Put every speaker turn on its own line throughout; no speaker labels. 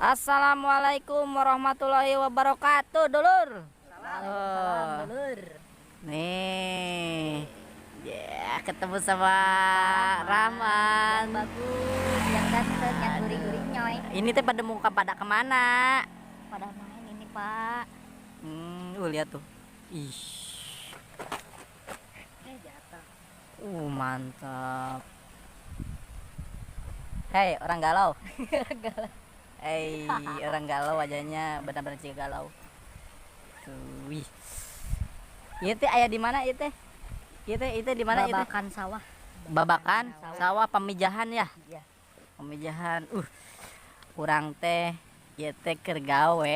Assalamualaikum warahmatullahi wabarakatuh, dulur.
Salam, dulur.
Nih, ya ketemu sama Rahman.
Yang bagus, yang ganteng, yang gurih-gurih nyoy.
Ini teh pada muka pada kemana?
Pada main ini, Pak.
Lihat tuh. Ih,
Jatuh.
mantap. Hei, orang galau. Hei, orang galau wajahnya benar-benar cik galau. Tuh, wih. Ieu teh aya di mana ieu teh? Ieu teh di mana ieu teh?
Babakan sawah.
Babakan sawah pemijahan ya.
Iya.
Pemijahan. Urang teh ieu teh keur gawe.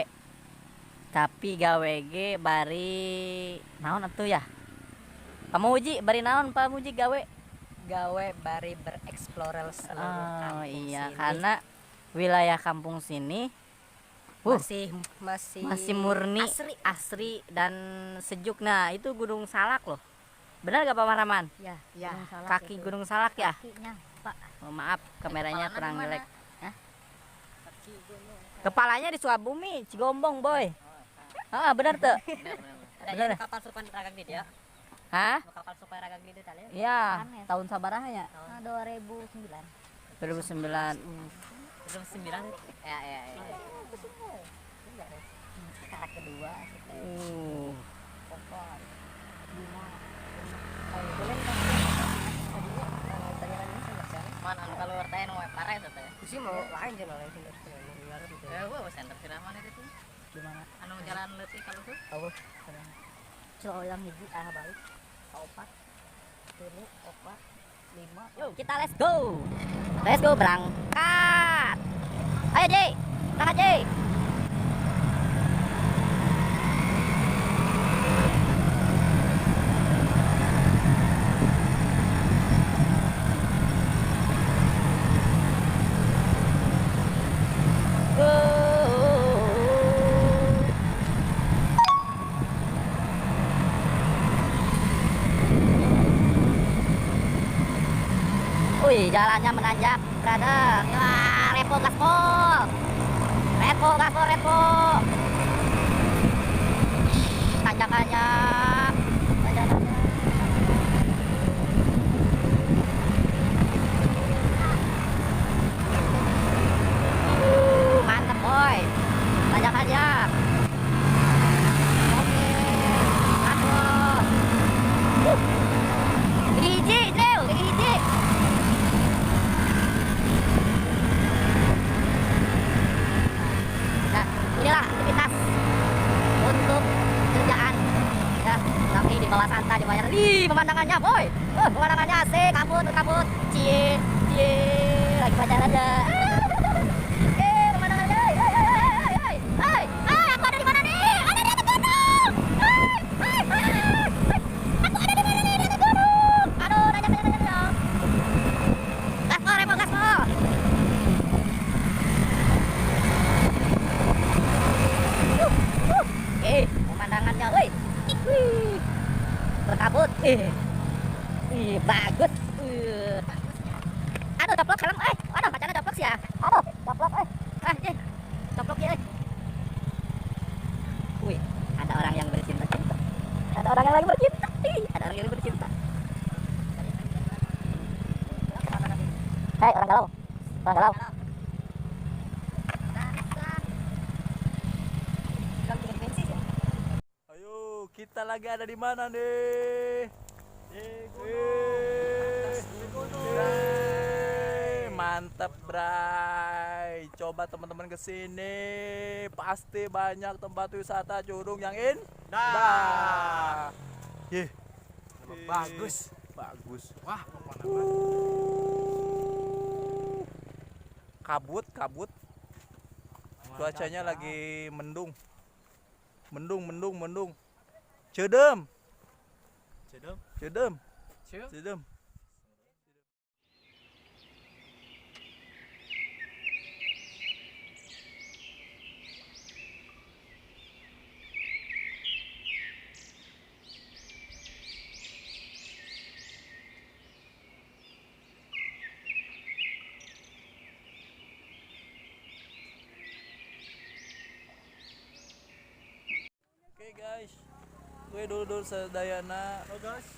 Tapi gawe ge bari naon atuh ya? Pamuji bari naon pamuji gawe?
Gawe bari bereksplorasi seluruh kampung
iya,
sini.
karena wilayah kampung sini masih murni asri dan sejuk. Nah, itu Gunung Salak loh. Benar gak Pak Maraman?
Ya,
Ya,
Gunung Salak
kaki
itu.
Gunung Salak ya.
Kakinya, Pak.
Oh, maaf, kameranya
kepalanya
kurang
di mana?
jelek. Hah?
Kaki gunung.
Kepalanya di Sukabumi, Cigombong, boy. Benar tuh. Benar.
Ada kapal supan ragang di dia.
Hah?
Kapal supan ragang di tadi.
Iya, tahun sabaraha ya?
2009.
2009.
2009. Ya. Kakak kedua. Pokok. Mana kalau wartain mau parah itu teh.
Sih mau lain jalan lain sih.
Gua center siraman itu.
Gimana?
Anu jalan leutik kalau tuh.
Tahu.
Celoyang hiji balik. Opat. 3, 4, 5.
Yuk, kita let's go. Let's go berangkat. Ayo, Ji. Berangkat, Ji. Wih, jalannya menanjak, brother. Wah, repo gaspol. Repo gaspol, repo. Tanjakannya. Mantap, boy. Tanjakannya. Oke. Aduh. Hiji, Nel, hiji. Inilah aktivitas untuk kerjaan ya, tapi di bawah santai dibayar. Pemandangannya boy, pemandangannya asik, kabut cie lagi pacaran aja. Pemandangannya aku ada di mana nih? Ada di atas gunung. Aku ada di mana nih? Di atas gunung. Aduh, nanya gaspol, repo gaspol. Pemandangannya, woi, berkabut, bagus, aduh coplok sekarang, aduh pacarnya coplok sih ya, aduh coplok, coplok ya, wih, ada orang yang bercinta, ada orang yang lagi bercinta, ada orang yang bercinta, hei orang galau,
Kita lagi ada di mana nih? Di gunung. Mantap, Bray. Coba teman-teman ke sini, pasti banyak tempat wisata curug yang indah. Bagus. Wah, kabut. Cuacanya lagi mendung. Cedem. guys, gue dulu sedayana.
Halo guys.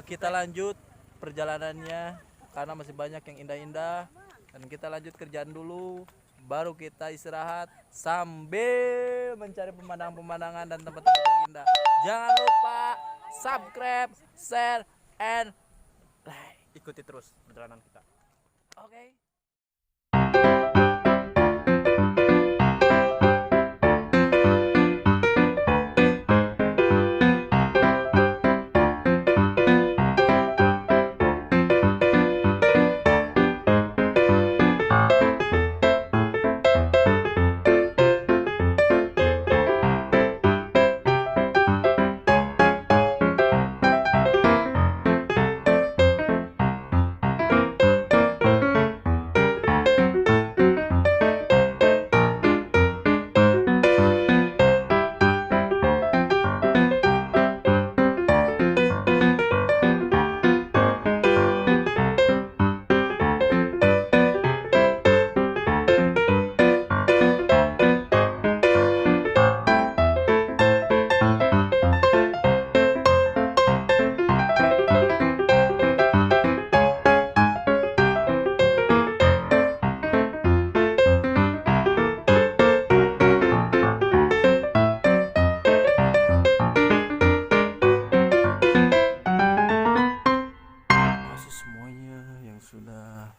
Kita lanjut perjalanannya karena masih banyak yang indah-indah, dan kita lanjut kerjaan dulu, baru kita istirahat sambil mencari pemandangan-pemandangan dan tempat-tempat yang indah. Jangan lupa subscribe, share, and like.
Ikuti terus perjalanan kita.
Oke. Semuanya yang sudah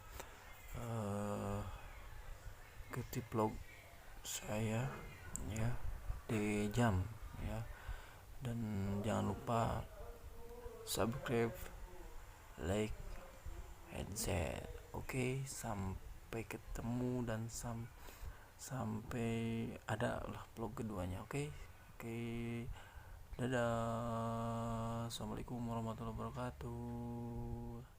ikuti vlog saya ya di jam ya, dan jangan lupa subscribe, like, and share. Oke, sampai ketemu dan sampai ada lah vlog keduanya. Oke, dadah, assalamualaikum warahmatullahi wabarakatuh.